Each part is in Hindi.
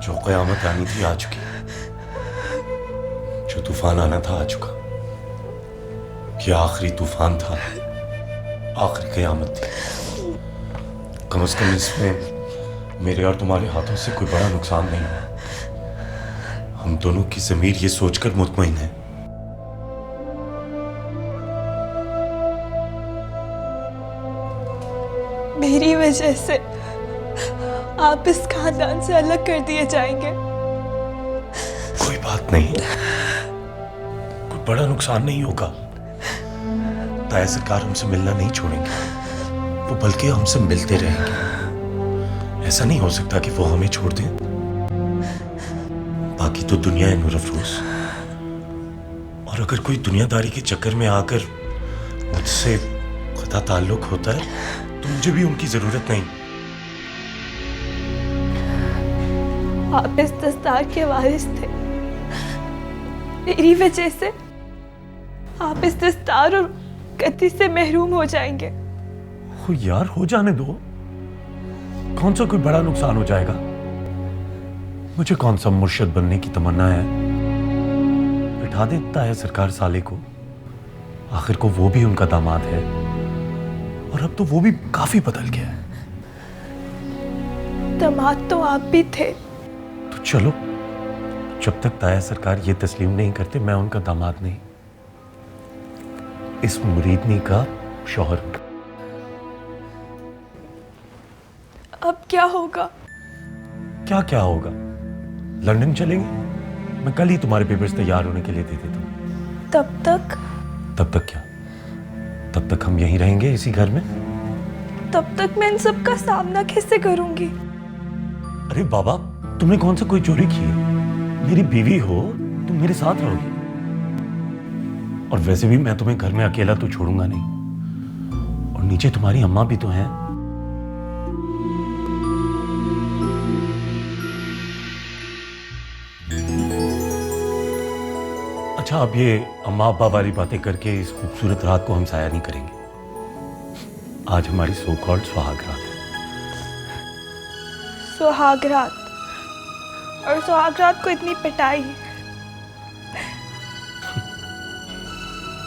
जो क़यामत आनी थी आ चुकी, जो तूफान आना था आ चुका। ये आखिरी तूफान था, आखिरी क़यामत थी। कम से कम इसमें मेरे और तुम्हारे हाथों से कोई बड़ा नुकसान नहीं हुआ। हम दोनों की ज़मीर ये सोचकर मुतमईन है। मेरी वजह से आप इस खानदान से अलग कर दिए जाएंगे। कोई बात नहीं, कोई बड़ा नुकसान नहीं होगा। ताया सरकार हमसे मिलना नहीं छोड़ेंगे, वो बल्कि हमसे मिलते रहेंगे। ऐसा नहीं हो सकता कि वो हमें छोड़ दें। बाकी तो दुनिया है नूर अफरोज, और अगर कोई दुनियादारी के चक्कर में आकर मुझसे ख़ता ताल्लुक होता है तो मुझे भी उनकी जरूरत नहीं। आप इस दस्तार के वारिस थे। मेरी वजह से आप इस दस्तार और गद्दी से महरूम हो जाएंगे। हो यार, हो जाने दो। कौन सा कोई बड़ा नुकसान हो जाएगा? मुझे कौन सा मुर्शिद बनने की तमन्ना है। बिठा देता है सरकार साले को, आखिर को वो भी उनका दामाद है, और अब तो वो भी काफी बदल गया है। दामाद तो आप भी थे। तो चलो, जब तक ताया सरकार ये तस्लीम नहीं करते मैं उनका दामाद नहीं, इस मुरीदनी का शौहर। अब क्या होगा? क्या क्या होगा? लंदन चलेंगे। मैं कल ही तुम्हारे पेपर्स तैयार होने के लिए दे देता हूं। तब तक? तब तक क्या? तब तक हम यहीं रहेंगे, इसी घर में। तब तक मैं इन सब का सामना कैसे करूंगी? अरे बाबा, तुमने कौन सा कोई चोरी की है? मेरी बीवी हो, तुम मेरे साथ रहोगी। और वैसे भी मैं तुम्हें घर में अकेला तो छोड़ूंगा नहीं, और नीचे तुम्हारी अम्मा भी तो हैं। अच्छा, अब ये अम्मा अब्बा वाली बातें करके इस खूबसूरत रात को हम साया नहीं करेंगे। आज हमारी सो कॉल्ड सुहाग रात है। सुहाग रात? और सुहाग रात को इतनी पिटाई?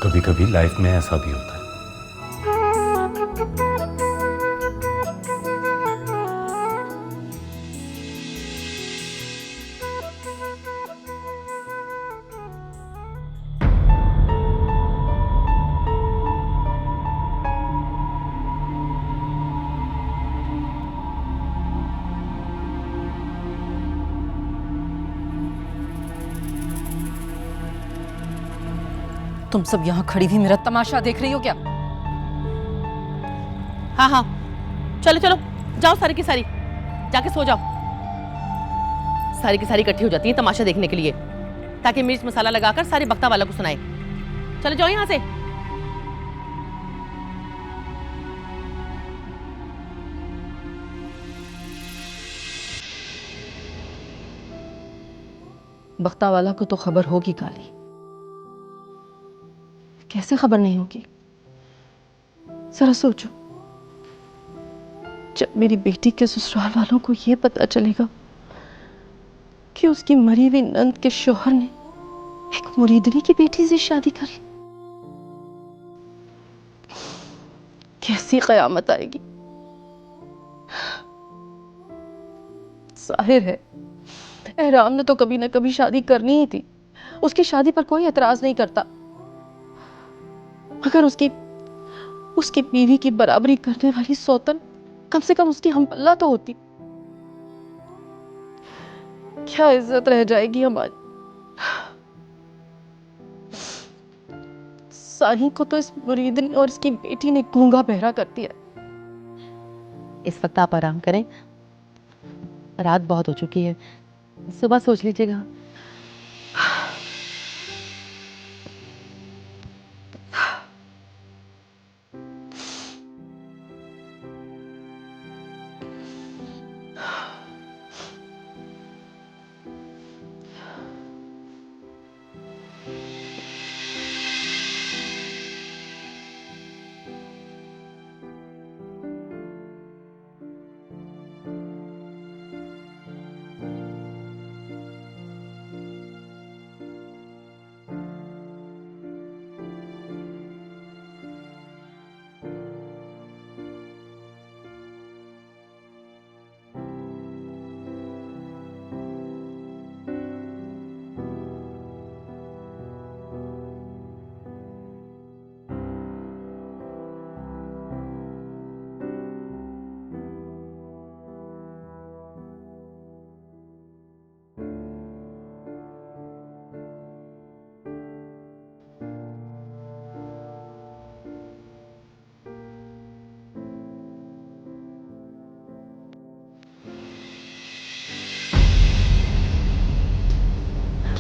कभी कभी लाइफ में ऐसा भी होता है। तुम सब यहाँ खड़ी हुई मेरा तमाशा देख रही हो क्या? हाँ हाँ, चलो चलो, जाओ सारी की सारी, जाके सो जाओ। सारी की सारी इकट्ठी हो जाती है तमाशा देखने के लिए, ताकि मिर्च मसाला लगाकर सारे बख्ता वाला को सुनाए। चलो जाओ यहाँ से। बख्ता वाला को तो खबर होगी काली। कैसे खबर नहीं होगी? जरा सोचो, जब मेरी बेटी के ससुराल वालों को यह पता चलेगा कि उसकी मरी हुई नंद के शौहर ने एक मुरीदनी की बेटी से शादी कर ली, कैसी कयामत आएगी। जाहिर है एहराम ने तो कभी ना कभी शादी करनी ही थी। उसकी शादी पर कोई एतराज नहीं करता, मगर उसकी बीवी की बराबरी करने वाली सौतन कम से कम उसकी हमपल्ला तो होती। क्या इज्जत रह जाएगी हमारी। साही को तो इस मुरीदनी और इसकी बेटी ने गूंगा बहरा कर दिया। इस वक्त आप आराम करें, रात बहुत हो चुकी है, सुबह सोच लीजिएगा।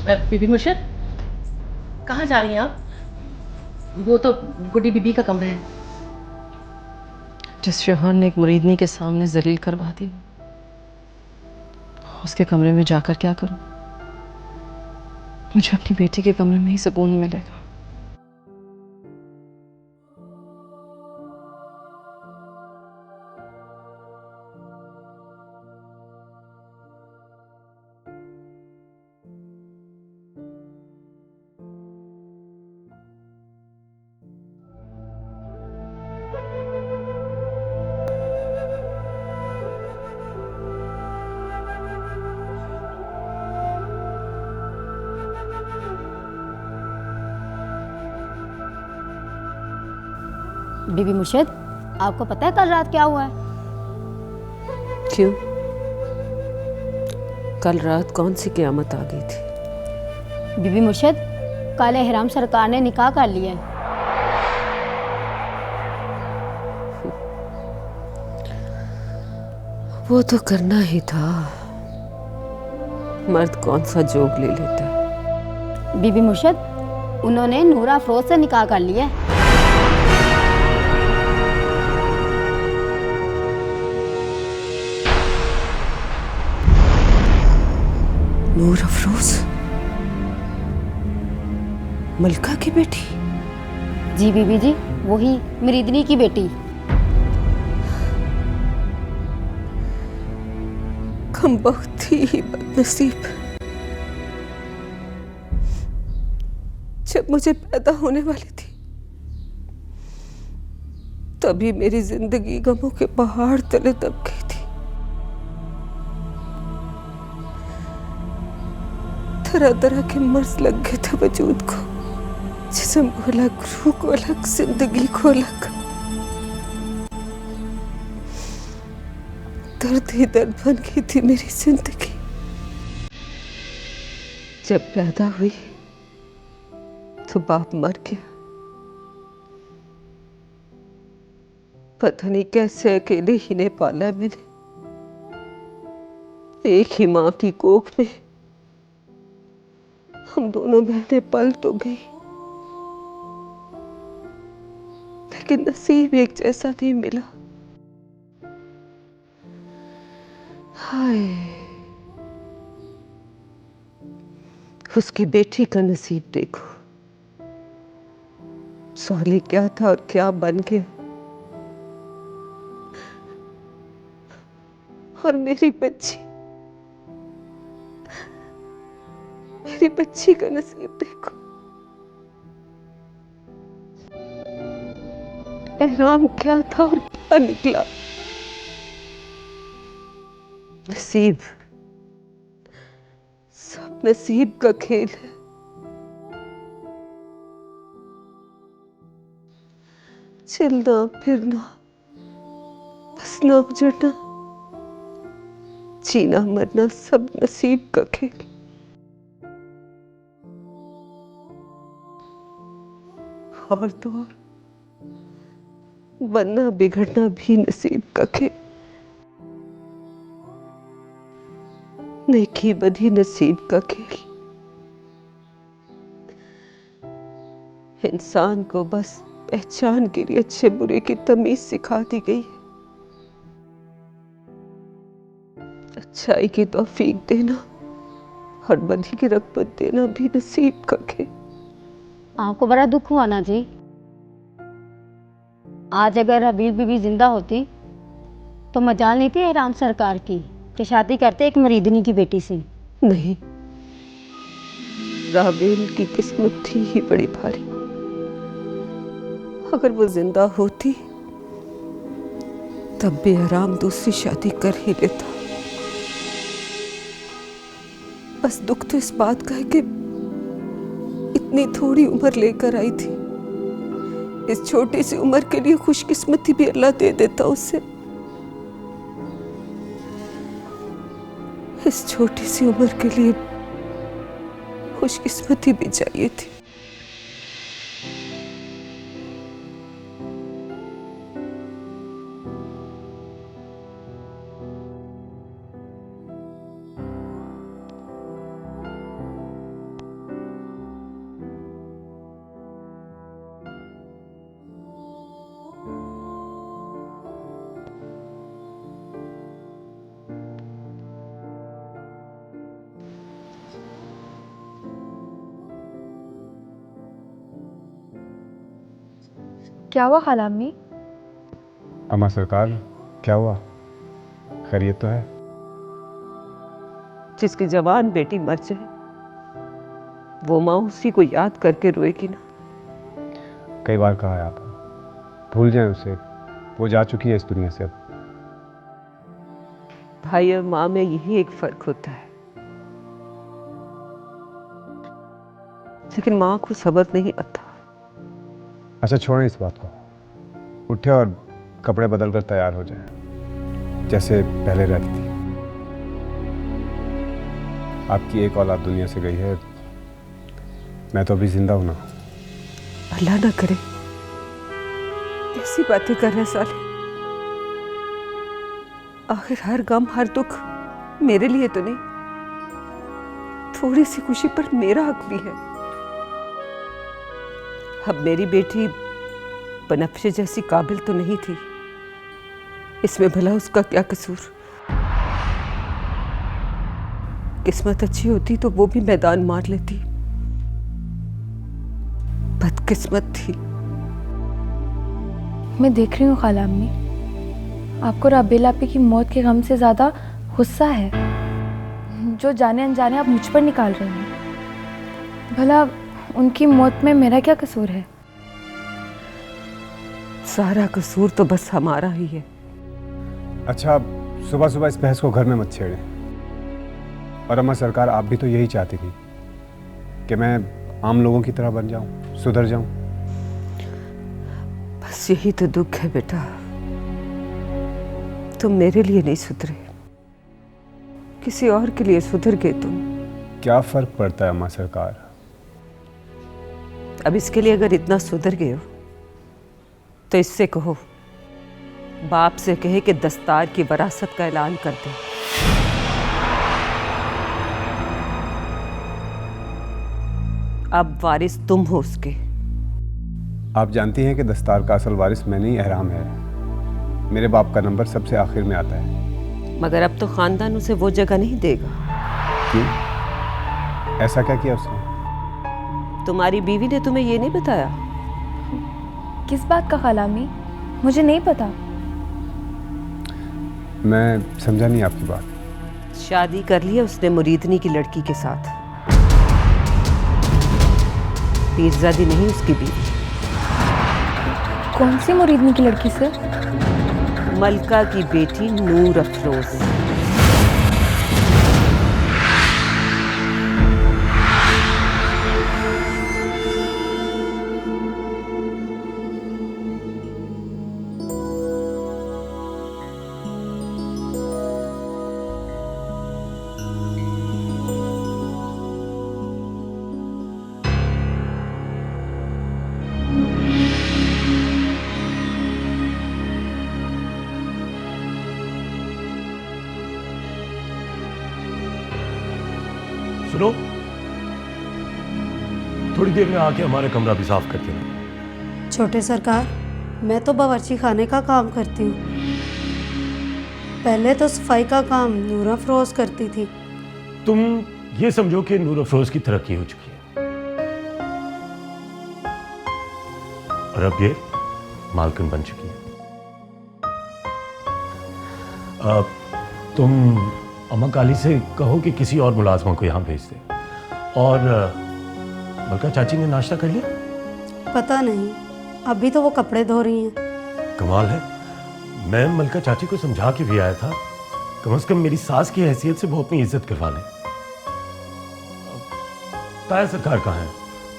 बीबी मुर्शिद, कहाँ जा रही हैं आप? वो तो गुड्डी बीबी का कमरा है। जिस शोहर ने एक मुरीदनी के सामने जलील करवा दी, उसके कमरे में जाकर क्या करूं? मुझे अपनी बेटी के कमरे में ही सुकून मिलेगा। बीबी मुर्शिद, आपको पता है कल रात क्या हुआ है? क्यों? कल रात कौन सी क़यामत आ गई थी? बीबी मुर्शिद, कल एहराम सरकार ने निकाह कर लिया है। वो तो करना ही था। मर्द कौन सा जोग ले लेता है? बीबी मुर्शिद, उन्होंने नूरा अफरोज से निकाह कर लिया है। नूर अफरोज मलका की बेटी? जी बीबी जी, वही मरीदनी की बेटी। कम बहुत ही बदनसीब। जब मुझे पैदा होने वाली थी तभी मेरी जिंदगी गमों के पहाड़ तले दब गई थी। तरह तरह के मर्ज लग गए थे वजूद को, जिस्म को अलग, रूह को अलग, जिंदगी को अलग। दर्द ही दर्द बन गई थी मेरी जिंदगी। जब पैदा हुई तो बाप मर गया। पता नहीं कैसे अकेले ही ने पाला मैंने। एक ही माँ की कोख में हम दोनों बहनें पल तो गई, लेकिन नसीब एक जैसा नहीं मिला। हाय, उसकी बेटी का नसीब देखो। सॉली क्या था और क्या बन गया। और मेरी बच्ची का नसीब देखो। एहराम क्या था और क्या निकला। नसीब, सब नसीब का खेल है। चलना फिरना, बसना उजड़ना, जीना मरना, सब नसीब का खेल। और तो और, बनना बिगड़ना भी नसीब का खेल। नेकी बदी नसीब का खेल। इंसान को बस पहचान के लिए अच्छे बुरे की तमीज सिखा दी गई है। अच्छाई की तौफीक देना और बदी की रग़बत देना भी नसीब का खेल। आपको बड़ा दुख हुआ ना जी? आज अगर हबीब बीबी जिंदा होती तो मजाल नहीं थी एहराम सरकार की कि शादी करते एक मरीदनी की बेटी से। नहीं, राबेल की किस्मत थी ही बड़ी भारी। अगर वो जिंदा होती तब भी आराम दूसरी शादी कर ही लेता। बस दुख तो इस बात का है कि इतनी थोड़ी उम्र लेकर आई थी। इस छोटी सी उम्र के लिए खुशकिस्मती भी अल्लाह दे देता उसे। इस छोटी सी उम्र के लिए खुशकिस्मती भी चाहिए थी। क्या हुआ खाला अम्मी? अम्मा सरकार, क्या हुआ? खैरियत तो है? जिसकी जवान बेटी मर जाए वो माँ उसी को याद करके रोएगी ना। कई बार कहा है आपने, भूल जाएं उसे, वो जा चुकी है इस दुनिया से अब। भाई और माँ में यही एक फर्क होता है, लेकिन माँ को सब्र नहीं आता। अच्छा छोड़ें इस बात को, उठे और कपड़े बदल कर तैयार हो जाएं, जैसे पहले रहती थी। आपकी एक औलाद दुनिया से गई है, मैं तो अभी जिंदा हूं ना। अल्लाह ना करे, ऐसी बातें कर रहे साले। आखिर हर गम हर दुख मेरे लिए तो नहीं, थोड़ी सी खुशी पर मेरा हक भी है। अब मेरी बेटी बनफ्शे जैसी काबिल तो नहीं थी, इसमें भला उसका क्या कसूर। किस्मत अच्छी होती तो वो भी मैदान मार लेती, बदकिस्मत थी। मैं देख रही हूँ खाला अम्मी, आपको राबेल आपी की मौत के गम से ज़्यादा गुस्सा है, जो जाने अनजाने आप मुझ पर निकाल रही हैं। भला उनकी मौत में मेरा क्या कसूर है? सारा कसूर तो बस हमारा ही है। अच्छा, सुबह सुबह इस बहस को घर में मत छेड़ें। और अम्मा सरकार, आप भी तो यही चाहती थी कि मैं आम लोगों की तरह बन जाऊं, सुधर जाऊं। बस यही तो दुख है बेटा, तुम मेरे लिए नहीं सुधरे, किसी और के लिए सुधर गए तुम। क्या फर्क पड़ता है अम्मा सरकार? अब इसके लिए अगर इतना सुधर गए हो तो इससे कहो, बाप से कहे कि दस्तार की वरासत का ऐलान कर दे। अब वारिस तुम हो उसके। आप जानती हैं कि दस्तार का असल वारिस मैं नहीं, एहराम है। मेरे बाप का नंबर सबसे आखिर में आता है। मगर अब तो खानदान उसे वो जगह नहीं देगा। क्यों? ऐसा क्या किया उसने? तुम्हारी बीवी ने तुम्हें ये नहीं बताया? किस बात का खाला अम्मी? मुझे नहीं पता। मैं समझा नहीं आपकी बात। शादी कर लिया उसने मुरीदनी की लड़की के साथ। पीरजादी नहीं उसकी बीवी। कौन सी मुरीदनी की लड़की से? मलका की बेटी नूर अफरोज। सुनो, थोड़ी देर में आके हमारा कमरा भी साफ कर देना। छोटे सरकार, मैं तो बावर्ची खाने का काम करती हूँ। पहले तो सफाई का काम नूरा फरोज करती थी। तुम ये समझो कि नूर अफरोज की तरक्की हो चुकी है और अब ये मालकिन बन चुकी है। तुम अम्मा काली से कहो कि किसी और मुलाजमा को यहाँ भेज दे। और मलका चाची ने नाश्ता कर लिया? पता नहीं, अभी तो वो कपड़े धो रही हैं। कमाल है, मैं मलका चाची को समझा के भी आया था, कम से कम मेरी सास की हैसियत से वो अपनी इज्जत करवा लें। ताया सरकार कहाँ है?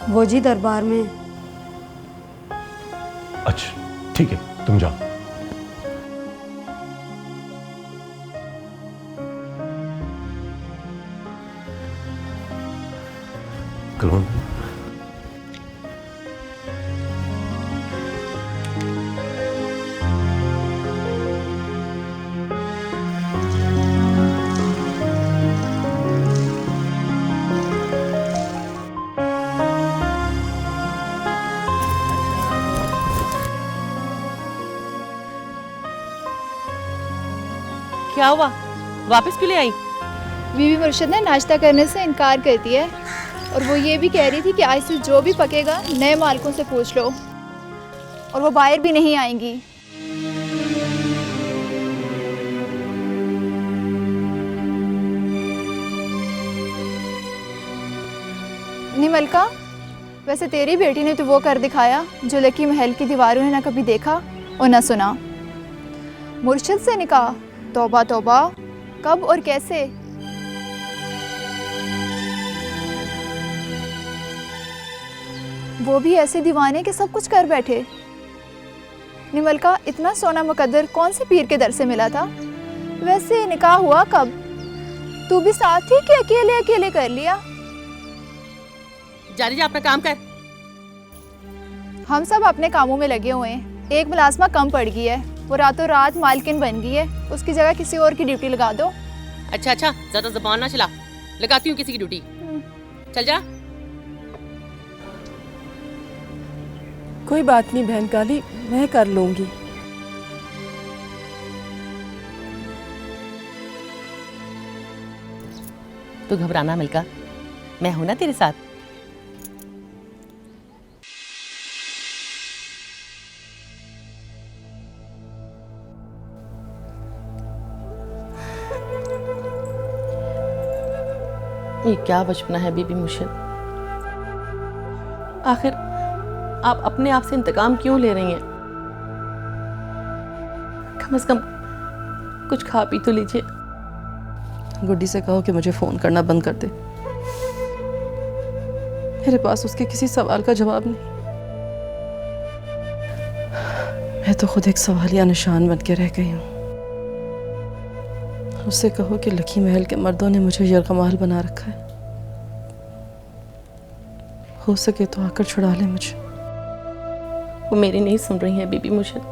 वो जी दरबार में। अच्छा ठीक है, तुम जाओ। कलवन, क्या हुआ? वापस क्यों ले आई? बीवी मुर्शिद ने नाश्ता करने से इनकार कर दिया है और वो ये भी कह रही थी कि आज से जो भी पकेगा नए मालिकों से पूछ लो। और वो बाहर भी नहीं आएंगी। निमलका, वैसे तेरी बेटी ने तो वो कर दिखाया जो लकी महल की दीवारों ने ना कभी देखा और ना सुना। मुर्शिद से निकाह, तौबा तौबा, कब और कैसे? वो भी ऐसे दीवाने के सब कुछ कर बैठे। निमलका, इतना सोना मुकद्दर कौन से पीर के दर से मिला था? वैसे निकाह हुआ कब? तू भी साथ ही कि अकेले अकेले कर लिया? जारी जा, अपना काम कर। हम सब अपने कामों में लगे हुए हैं। एक मुलाजमा कम पड़ गई है, वो रातों रात मालकिन बन गई है। उसकी जगह किसी और की ड्यूटी लगा दो। अच्छा अच्छा, ज्यादा ज़बान ना चला, लगाती हूँ किसी की ड्यूटी। चल जा। कोई बात नहीं बहन काली, मैं कर लूंगी। तू घबराना मिल्का, मैं हूं ना तेरे साथ। ये क्या बचपना है बीबी मुर्शिद। आखिर आप अपने आप से इंतकाम क्यों ले रही हैं? कम से कम कुछ खा पी तो लीजिए। गुड्डी से कहो कि मुझे फ़ोन करना बंद कर दे। मेरे पास उसके किसी सवाल का जवाब नहीं। मैं तो खुद एक सवालिया निशान बन के रह गई हूँ। उससे कहो कि लकी महल के मर्दों ने मुझे यरगमाल बना रखा है। हो सके तो आकर छुड़ा ले मुझे। वो मेरी नहीं सुन रही हैं बीबी मुर्शिद।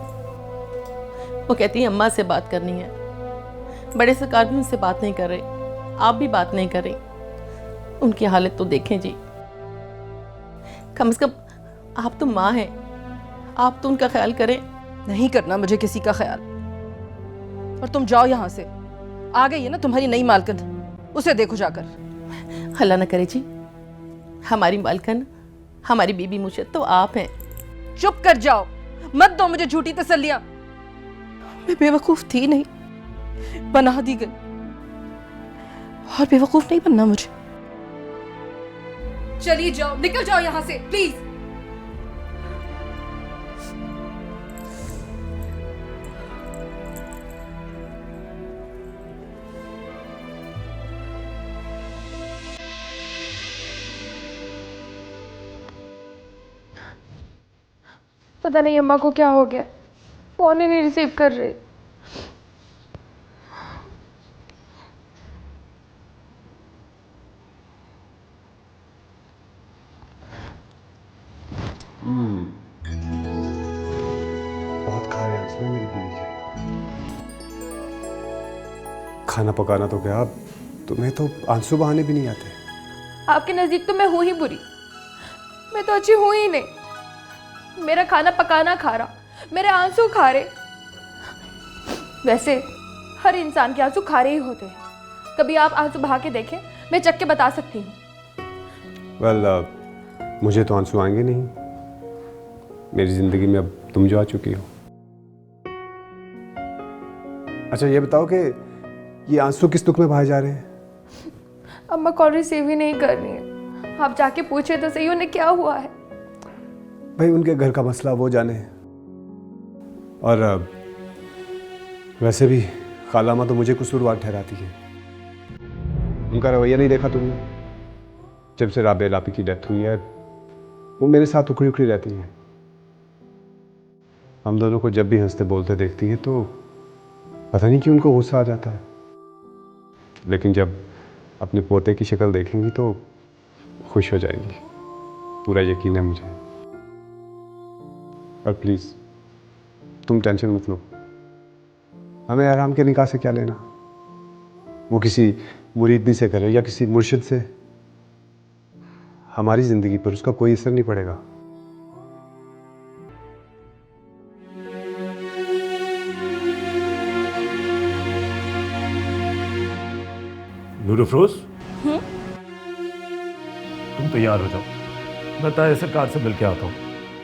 वो कहती है अम्मा से बात करनी है। बड़े सरकार भी उनसे बात नहीं कर रहे, आप भी बात नहीं कर रही। उनकी हालत तो देखें जी। कम से कम आप तो माँ हैं, आप तो उनका ख्याल करें। नहीं करना मुझे किसी का ख्याल। और तुम जाओ यहाँ से। आ गई है ना तुम्हारी नई मालकिन, उसे देखो जाकर। अल्लाह न करे जी, हमारी मालकिन, हमारी बीबी मुर्शिद तो आप हैं। चुप कर जाओ, मत दो मुझे झूठी तसल्लियां। मैं बेवकूफ थी नहीं, बना दी गई। और बेवकूफ नहीं बनना मुझे। चलिए जाओ, निकल जाओ यहाँ से प्लीज। पता नहीं अम्मा को क्या हो गया, फोन ही नहीं रिसीव कर रही। बहुत खा रहे हैं मेरी बीवी के। खाना पकाना तो क्या, तुम्हें तो आंसू बहाने भी नहीं आते। आपके नज़दीक तो मैं हूँ ही बुरी, मैं तो अच्छी हूँ ही नहीं। मेरा खाना पकाना खा रहा, मेरे आंसू खा रहे। वैसे हर इंसान के आंसू खारे ही होते हैं। कभी आप आंसू बहा के देखें, मैं चख के बता सकती हूँ। मुझे तो आंसू आएंगे नहीं। मेरी जिंदगी में अब तुम जो आ चुकी हो। अच्छा ये बताओ कि ये आंसू किस दुख में बहाए जा रहे हैं? अम्मा कॉल रिसीव ही नहीं कर रही है। आप जाके पूछे तो सही उन्हें क्या हुआ है। भाई उनके घर का मसला वो जाने। और वैसे भी खालामा तो मुझे कसूरवार ठहराती है। उनका रवैया नहीं देखा तुमने? जब से राबे लापी की डेथ हुई है वो मेरे साथ उखड़ी उखड़ी रहती हैं। हम दोनों को जब भी हंसते बोलते देखती हैं तो पता नहीं क्यों उनको गुस्सा आ जाता है, लेकिन जब अपने पोते की शक्ल देखेंगी तो खुश हो जाएंगी, पूरा यकीन है मुझे। और प्लीज़ तुम टेंशन मत लो, हमें आराम के निकाह से क्या लेना। वो किसी मुरीदनी से करे या किसी मुर्शिद से, हमारी ज़िंदगी पर उसका कोई असर नहीं पड़ेगा। नूरफरोज, तुम तैयार हो जाओ, मैं ताया सरकार से मिल के आता हूँ,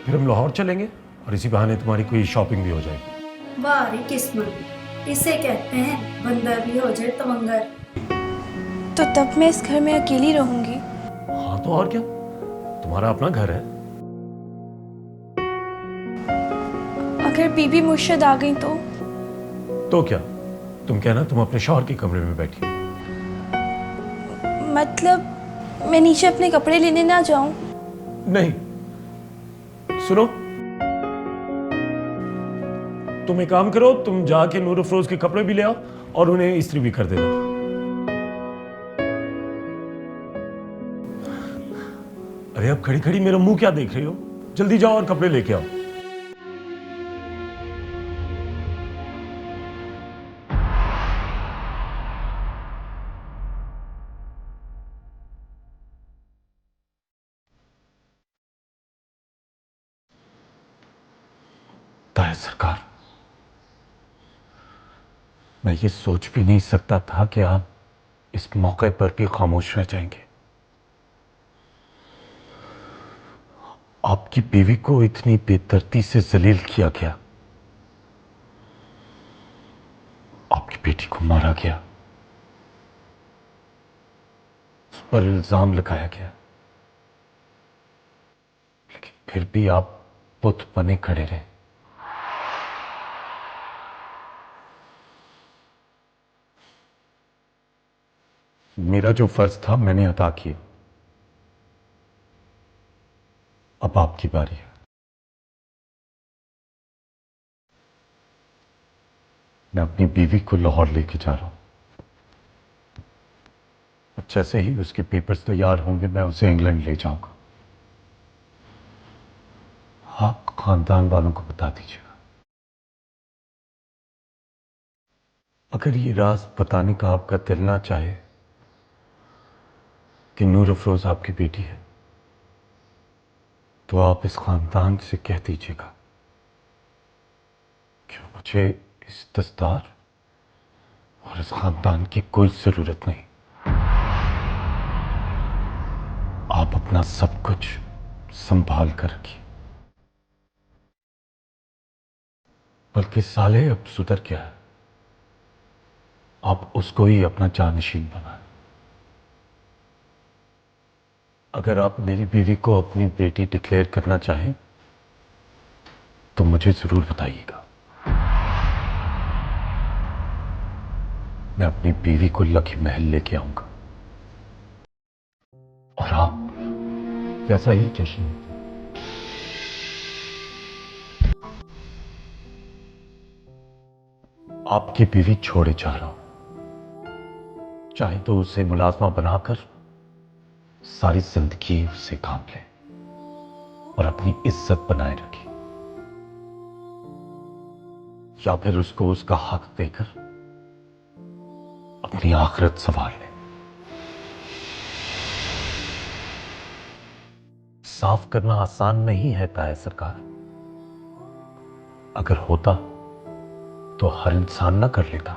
फिर हम लाहौर चलेंगे और इसी बहाने तुम्हारी कोई शॉपिंग भी हो जाएगी। वाह रे किस्मत, इसे कहते हैं बंदर भी हो जाए तवंगर। तो तब मैं इस घर में अकेली रहूंगी। हाँ तो और क्या, तुम्हारा अपना घर है। अगर बीबी मुर्शिद आ गई तो क्या, तुम कहना तुम अपने शौहर के कमरे में बैठी हो। मतलब मैं नीचे अपने कपड़े लेने ना जाऊं? नहीं, सुनो, तुम एक काम करो, तुम जाके नूर अफरोज के कपड़े भी ले आओ और उन्हें इस्त्री भी कर देना। अरे अब खड़ी खड़ी मेरा मुंह क्या देख रही हो, जल्दी जाओ और कपड़े लेके आओ। ताया सरकार, मैं ये सोच भी नहीं सकता था कि आप इस मौके पर भी खामोश रह जाएंगे। आपकी बीवी को इतनी बेदर्दी से जलील किया गया, आपकी बेटी को मारा गया, उस पर इल्जाम लगाया गया, लेकिन फिर भी आप बुत बने खड़े रहे। मेरा जो फर्ज था मैंने अदा किया, अब आपकी बारी है। मैं अपनी बीवी को लाहौर लेके जा रहा हूं। जैसे ही उसके पेपर्स तैयार होंगे मैं उसे इंग्लैंड ले जाऊंगा। आप खानदान वालों को बता दीजिएगा। अगर ये राज बताने का आपका दिल ना चाहे कि नूर अफरोज आपकी बेटी है, तो आप इस खानदान से कह दीजिएगा कि मुझे इस दस्तार और इस खानदान की कोई जरूरत नहीं। आप अपना सब कुछ संभाल कर रखिए। बल्कि साले अब सुधर गया है, आप उसको ही अपना जानशीन बनाएं। अगर आप मेरी बीवी को अपनी बेटी डिक्लेयर करना चाहें तो मुझे जरूर बताइएगा। मैं अपनी बीवी को लकी महल लेके आऊंगा और आप वैसा ही जश्न। आपकी बीवी छोड़े जा रहा हूं, चाहे तो उसे मुलाजमा बनाकर सारी जिंदगी उससे काम ले और अपनी इज्जत बनाए रखे, या फिर उसको उसका हक देकर अपनी आखिरत संभाल ले। साफ करना आसान नहीं है ताया सरकार। अगर होता तो हर इंसान ना कर लेता।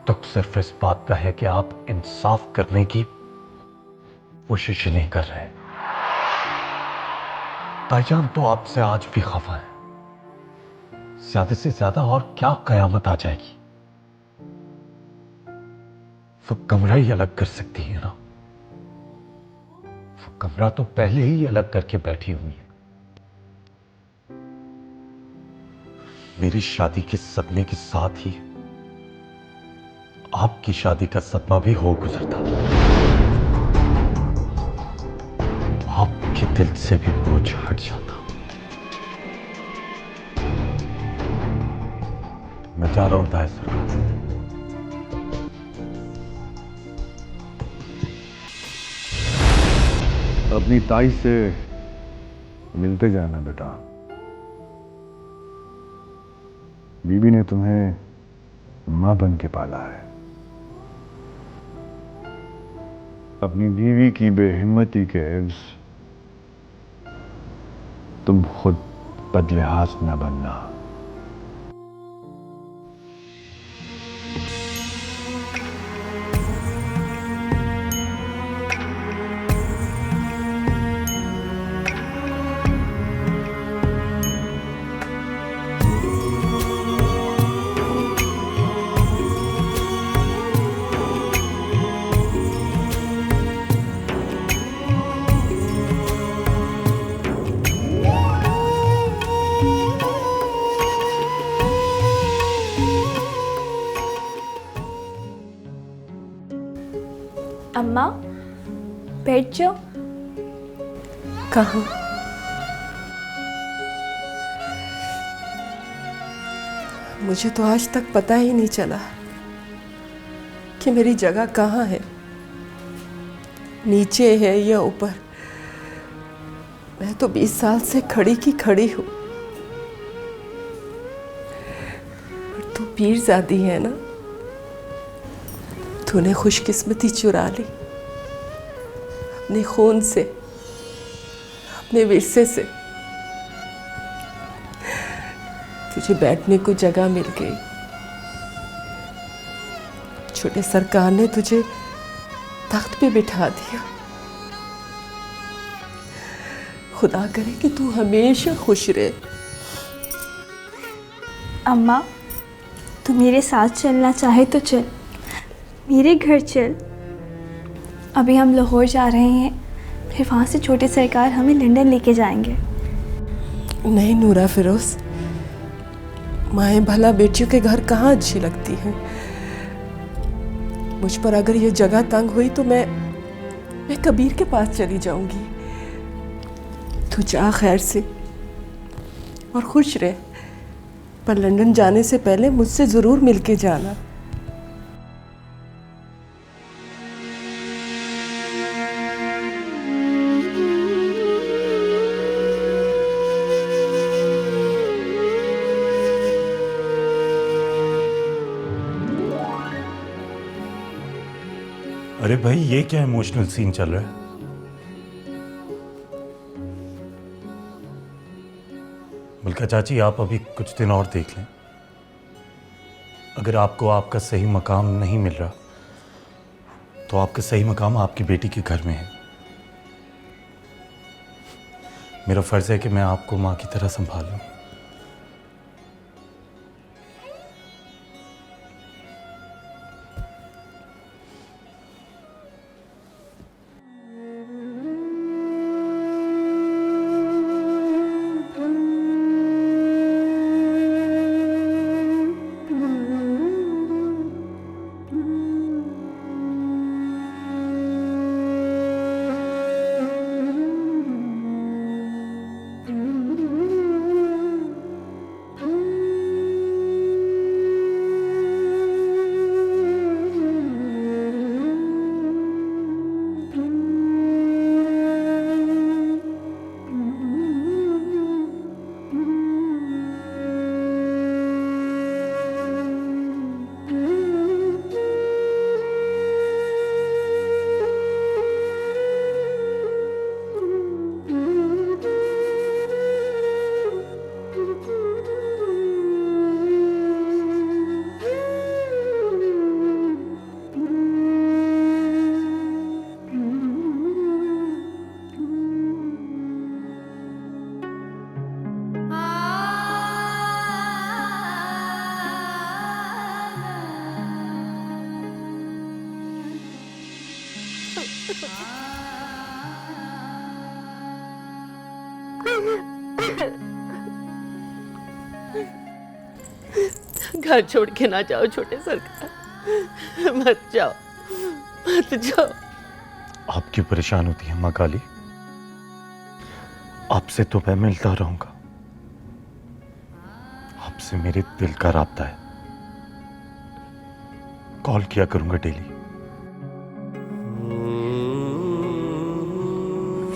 दुख सिर्फ इस बात का है कि आप इंसाफ करने की कोशिश नहीं कर रहे। ताईजान तो आपसे आज भी खफा है। ज्यादा से ज्यादा और क्या कयामत आ जाएगी। वो कमरा ही अलग कर सकती है ना। वो कमरा तो पहले ही अलग करके बैठी हुई है। मेरी शादी के सदमे के साथ ही आपकी शादी का सदमा भी हो गुजरता। आपके दिल से भी बोझ हट जाता। मैं जा रहा हूं ताया सरकार। अपनी ताई से मिलते जाना बेटा। बीबी ने तुम्हें मां बन के पाला है। अपनी बीवी की बेहिम्मती के एवज तुम खुद बदलिहाज न बनना। अम्मा बैठ जाओ। कहाँ? मुझे तो आज तक पता ही नहीं चला कि मेरी जगह कहाँ है, नीचे है या ऊपर। मैं तो 20 साल से खड़ी की खड़ी हूँ। पर तू पीरजादी है ना, तूने खुशकिस्मती चुरा ली अपने खून से, अपने विरसे से। तुझे बैठने को जगह मिल गई। छोटे सरकार ने तुझे तख्त पे बिठा दिया। खुदा करे कि तू हमेशा खुश रहे। अम्मा तू मेरे साथ चलना चाहे तो चल, मेरे घर चल। अभी हम लाहौर जा रहे हैं, फिर वहाँ से छोटे सरकार हमें लंदन लेके जाएंगे। नहीं नूरा फिरोज, माएँ भला बेटियों के घर कहाँ अच्छी लगती हैं। मुझ पर अगर ये जगह तंग हुई तो मैं कबीर के पास चली जाऊंगी। तू जा खैर से और खुश रह, पर लंदन जाने से पहले मुझसे ज़रूर मिलके जाना। अरे भाई ये क्या इमोशनल सीन चल रहा है? मलका चाची आप अभी कुछ दिन और देख लें। अगर आपको आपका सही मकाम नहीं मिल रहा तो आपका सही मकाम आपकी बेटी के घर में है। मेरा फर्ज है कि मैं आपको मां की तरह संभालूं। घर छोड़ के ना जाओ छोटे सरकार, मत जाओ, मत जाओ। आप क्यों परेशान होती हैं माँ काली? आपसे तो मैं मिलता रहूंगा। आपसे मेरे दिल का राब्ता है। कॉल किया करूंगा डेली।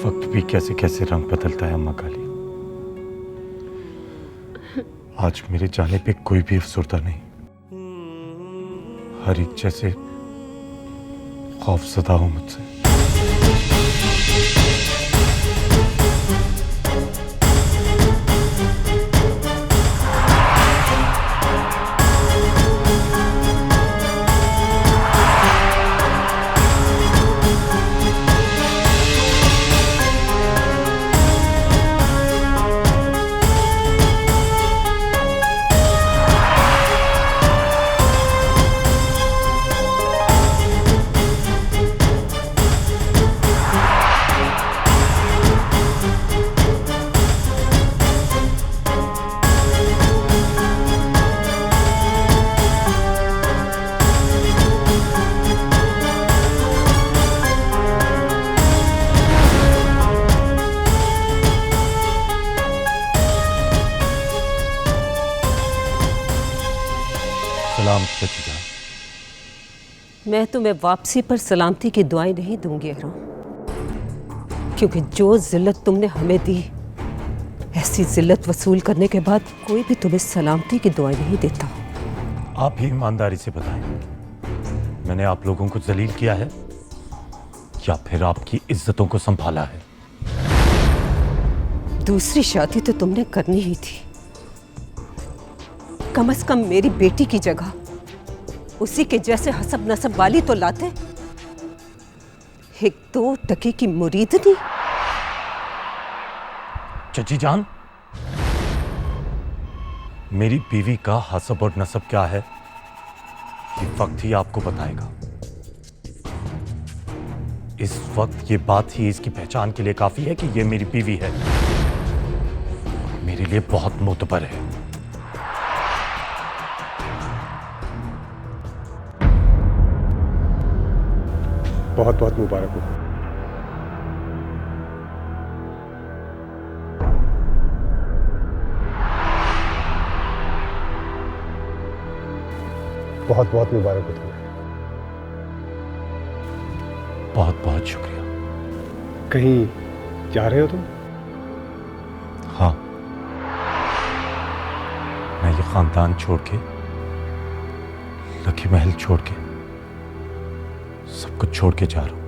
वक्त भी कैसे कैसे रंग बदलता है अम्मा काली। आज मेरे जाने पे कोई भी अफसरदा नहीं। हर एक जैसे खौफजदा हो मुझसे। सलाम चाची जान। मैं तुम्हें वापसी पर सलामती की दुआएं नहीं दूंगी एहराम, क्योंकि जो जिल्लत तुमने हमें दी, ऐसी जिल्लत वसूल करने के बाद कोई भी तुम्हें सलामती की दुआएं नहीं देता। आप ही ईमानदारी से बताएं, मैंने आप लोगों को जलील किया है या फिर आपकी इज्जतों को संभाला है? दूसरी शादी तो तुमने करनी ही थी, कम से कम मेरी बेटी की जगह उसी के जैसे हसब नसब वाली तो लाते। एक 2 टके की मुरीदनी। चाची जान, मेरी बीवी का हसब और नसब क्या है ये वक्त ही आपको बताएगा। इस वक्त ये बात ही इसकी पहचान के लिए काफी है कि ये मेरी बीवी है, मेरे लिए बहुत मोतबर है। बहुत बहुत मुबारक हो। बहुत बहुत मुबारक हो तुम्हें। बहुत बहुत शुक्रिया। कहीं जा रहे हो तुम? हाँ, मैं ये खानदान छोड़ के, लकी महल छोड़ के, सब कुछ छोड़ के जा रहा हूं।